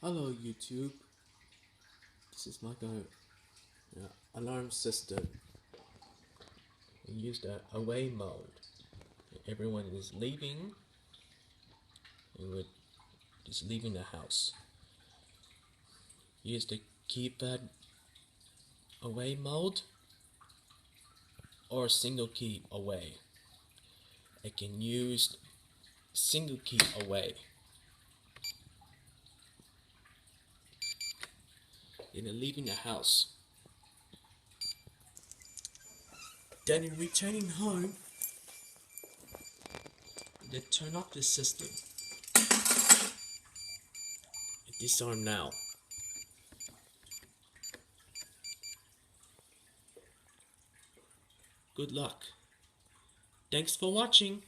Hello YouTube, this is my alarm system. We use the away mode. Everyone is leaving, and we're just leaving the house. Use the keypad away mode or single key away. I can use single key away. Then leaving the house. Then in returning home, they turn off the system. Disarm now. Good luck. Thanks for watching.